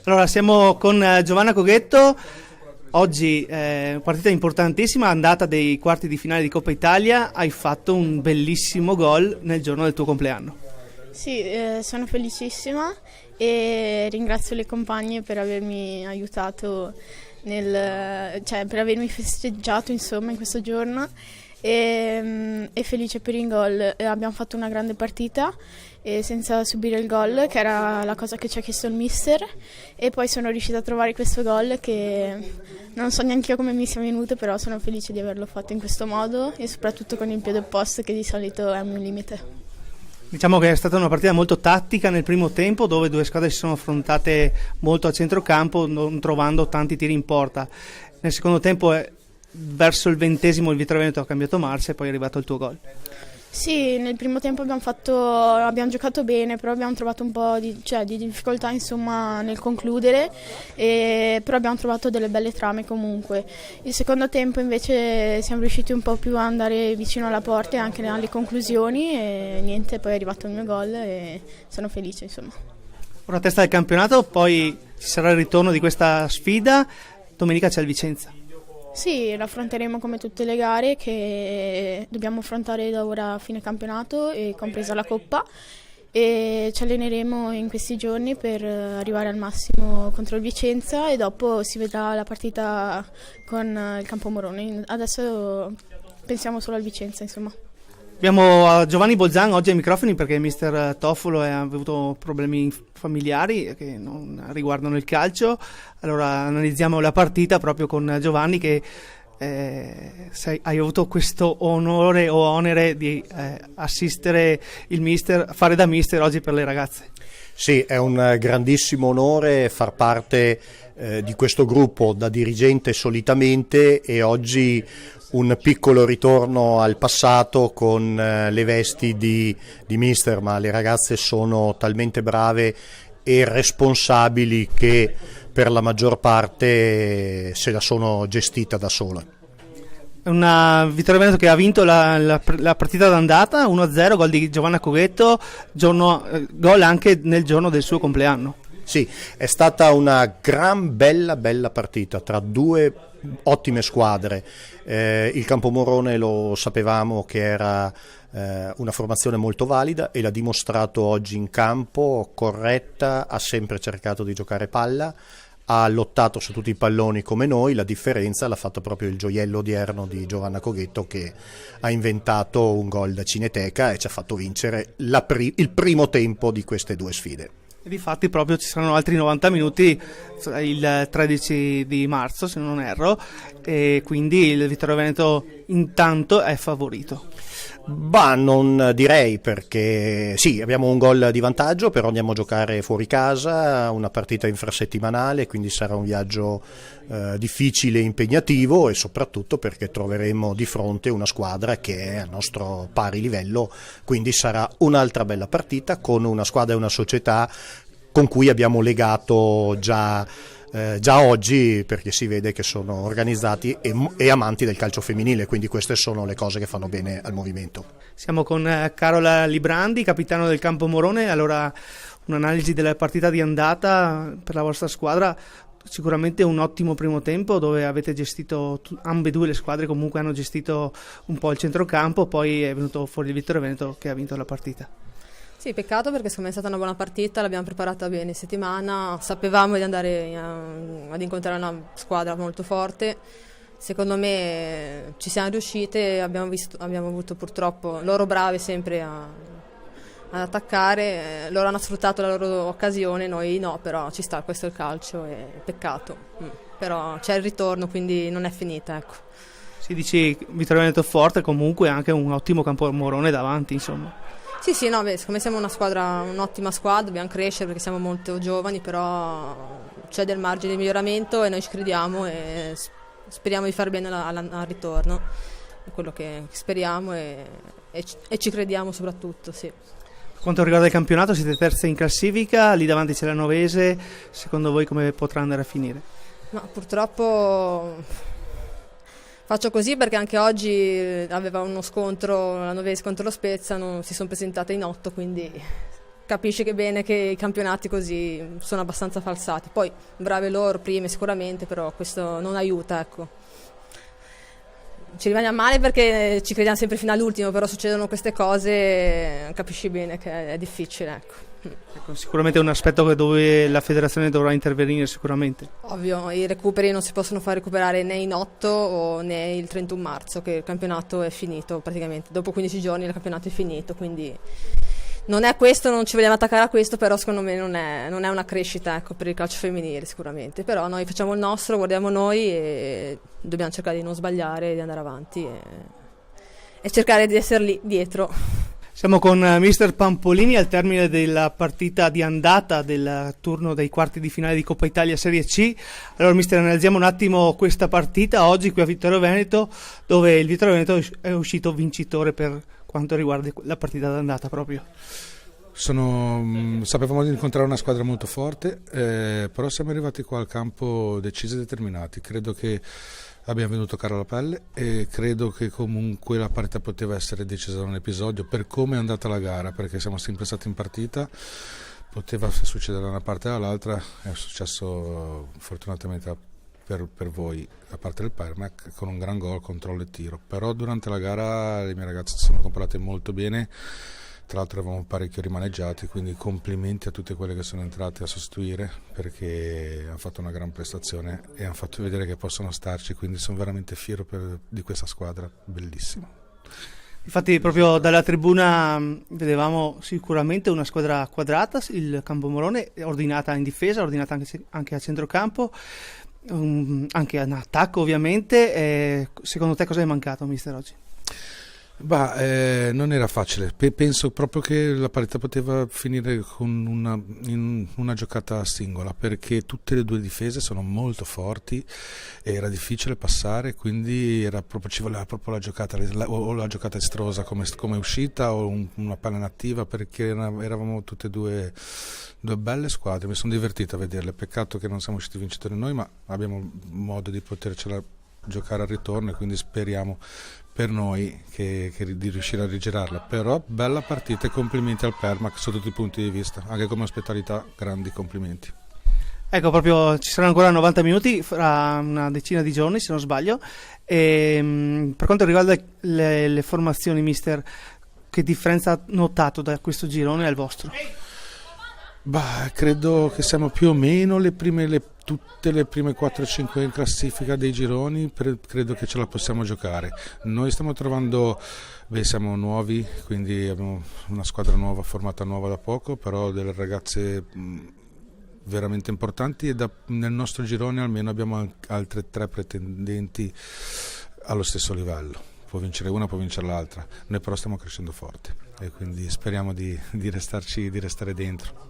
Allora, siamo con Giovanna Coghetto. Oggi partita importantissima, andata dei quarti di finale di Coppa Italia. Hai fatto un bellissimo gol nel giorno del tuo compleanno. Sì, sono felicissima e ringrazio le compagne per avermi aiutato per avermi festeggiato insomma in questo giorno e felice per il gol. Abbiamo fatto una grande partita senza subire il gol, che era la cosa che ci ha chiesto il mister, e poi sono riuscita a trovare questo gol che non so neanche io come mi sia venuto, però sono felice di averlo fatto in questo modo e soprattutto con il piede opposto, che di solito è un mio limite. Diciamo che è stata una partita molto tattica nel primo tempo, dove due squadre si sono affrontate molto a centrocampo, non trovando tanti tiri in porta. Nel secondo tempo, verso il 20° il Vittorio Veneto ha cambiato marcia e poi è arrivato il tuo gol. Sì, nel primo tempo abbiamo giocato bene, però abbiamo trovato un po' di difficoltà insomma nel concludere, però abbiamo trovato delle belle trame comunque. Il secondo tempo invece siamo riusciti un po' più ad andare vicino alla porta e anche alle conclusioni e niente, poi è arrivato il mio gol e sono felice insomma. Ora testa del campionato, poi ci sarà il ritorno di questa sfida, domenica c'è il Vicenza. Sì, lo affronteremo come tutte le gare che dobbiamo affrontare da ora a fine campionato, e compresa la Coppa, e ci alleneremo in questi giorni per arrivare al massimo contro il Vicenza e dopo si vedrà la partita con il Campomorone. Adesso pensiamo solo al Vicenza insomma. Abbiamo Giovanni Bolzan oggi ai microfoni perché mister Toffolo ha avuto problemi familiari che non riguardano il calcio. Allora analizziamo la partita proprio con Giovanni, che hai avuto questo onore o onere di assistere il mister, fare da mister oggi per le ragazze. Sì, è un grandissimo onore far parte di questo gruppo da dirigente solitamente, e oggi un piccolo ritorno al passato con le vesti di mister, ma le ragazze sono talmente brave e responsabili che per la maggior parte se la sono gestita da sola. Una Vittorio Veneto che ha vinto la partita d'andata 1-0, gol di Giovanna Coghetto, gol anche nel giorno del suo compleanno. Sì, è stata una bella partita tra due ottime squadre. Il Campomorone lo sapevamo che era una formazione molto valida e l'ha dimostrato oggi in campo, corretta, ha sempre cercato di giocare palla, ha lottato su tutti i palloni come noi. La differenza l'ha fatta proprio il gioiello odierno di Giovanna Coghetto, che ha inventato un gol da cineteca e ci ha fatto vincere il primo tempo di queste due sfide. E difatti proprio ci saranno altri 90 minuti il 13 di marzo se non erro, e quindi il Vittorio Veneto intanto è favorito. Bah, non direi, perché sì, abbiamo un gol di vantaggio, però andiamo a giocare fuori casa, una partita infrasettimanale, quindi sarà un viaggio difficile e impegnativo, e soprattutto perché troveremo di fronte una squadra che è al nostro pari livello, quindi sarà un'altra bella partita con una squadra e una società con cui abbiamo legato già oggi, perché si vede che sono organizzati e amanti del calcio femminile, quindi queste sono le cose che fanno bene al movimento. Siamo con Carola Librandi, capitano del Campomorone. Allora, un'analisi della partita di andata per la vostra squadra. Sicuramente un ottimo primo tempo dove avete gestito, ambedue le squadre comunque hanno gestito un po' il centrocampo, poi è venuto fuori il Vittorio Veneto che ha vinto la partita. Sì, peccato, perché secondo me è stata una buona partita, l'abbiamo preparata bene in settimana, sapevamo di andare ad incontrare una squadra molto forte. Secondo me ci siamo riuscite, abbiamo avuto purtroppo loro brave sempre ad attaccare, loro hanno sfruttato la loro occasione, noi no, però ci sta, questo è il calcio, è peccato. Però c'è il ritorno, quindi non è finita, ecco. Si dice Vittorio Veneto forte, comunque anche un ottimo Campomorone davanti, insomma. Sì, no, siccome siamo un'ottima squadra, dobbiamo crescere perché siamo molto giovani, però c'è del margine di miglioramento e noi ci crediamo e speriamo di fare bene al ritorno. È quello che speriamo e ci crediamo soprattutto, sì. Per quanto riguarda il campionato, siete terze in classifica, lì davanti c'è la Novese, secondo voi come potrà andare a finire? Ma purtroppo faccio così perché anche oggi aveva uno scontro la Novese contro lo Spezia, si sono presentate in 8, quindi capisci che bene che i campionati così sono abbastanza falsati. Poi brave loro prime sicuramente, però questo non aiuta, ecco. Ci rimaniamo male perché ci crediamo sempre fino all'ultimo, però succedono queste cose, capisci bene che è difficile, ecco. Ecco, sicuramente è un aspetto dove la federazione dovrà intervenire sicuramente. Ovvio, i recuperi non si possono far recuperare né in 8 o né il 31 marzo, che il campionato è finito praticamente. Dopo 15 giorni il campionato è finito, quindi non è questo, non ci vogliamo attaccare a questo, però secondo me non è una crescita, ecco, per il calcio femminile sicuramente. Però noi facciamo il nostro, guardiamo noi e dobbiamo cercare di non sbagliare, di andare avanti e cercare di essere lì dietro. Siamo con mister Pampolini al termine della partita di andata del turno dei quarti di finale di Coppa Italia Serie C. Allora mister, analizziamo un attimo questa partita oggi qui a Vittorio Veneto, dove il Vittorio Veneto è uscito vincitore per quanto riguarda la partita d'andata proprio. Sapevamo di incontrare una squadra molto forte, però siamo arrivati qua al campo decisi e determinati. Credo che abbiamo venuto caro alla pelle e credo che comunque la partita poteva essere decisa da un episodio per come è andata la gara, perché siamo sempre stati in partita, poteva succedere da una parte o dall'altra, è successo fortunatamente per voi da parte del Permac con un gran gol, controllo e tiro, però durante la gara le mie ragazze si sono comportate molto bene. Tra l'altro avevamo parecchio rimaneggiati, quindi complimenti a tutte quelle che sono entrate a sostituire perché hanno fatto una gran prestazione e hanno fatto vedere che possono starci, quindi sono veramente fiero di questa squadra, bellissima. Infatti proprio dalla tribuna vedevamo sicuramente una squadra quadrata, il Campomorone ordinata in difesa, ordinata anche a centrocampo, anche in attacco ovviamente. Secondo te cosa è mancato mister oggi? Non era facile, penso proprio che la partita poteva finire con una giocata singola perché tutte le due difese sono molto forti, era difficile passare, quindi ci voleva proprio la giocata o la giocata estrosa come uscita o una palla inattiva, perché eravamo tutte e due belle squadre. Mi sono divertito a vederle, peccato che non siamo usciti vincitori noi, ma abbiamo modo di potercela giocare al ritorno e quindi speriamo per noi di riuscire a rigirarla. Però bella partita e complimenti al Permac su tutti i punti di vista, anche come ospitalità grandi complimenti. Ecco, proprio ci saranno ancora 90 minuti fra una decina di giorni se non sbaglio, e per quanto riguarda le formazioni mister, che differenza ha notato da questo girone al vostro? Credo che siamo più o meno tutte le prime 4-5 in classifica dei gironi, credo che ce la possiamo giocare. Noi stiamo trovando, siamo nuovi, quindi abbiamo una squadra nuova, formata nuova da poco, però delle ragazze veramente importanti e nel nostro girone almeno abbiamo altre 3 pretendenti allo stesso livello. Può vincere una, può vincere l'altra. Noi però stiamo crescendo forte e quindi speriamo di restare dentro.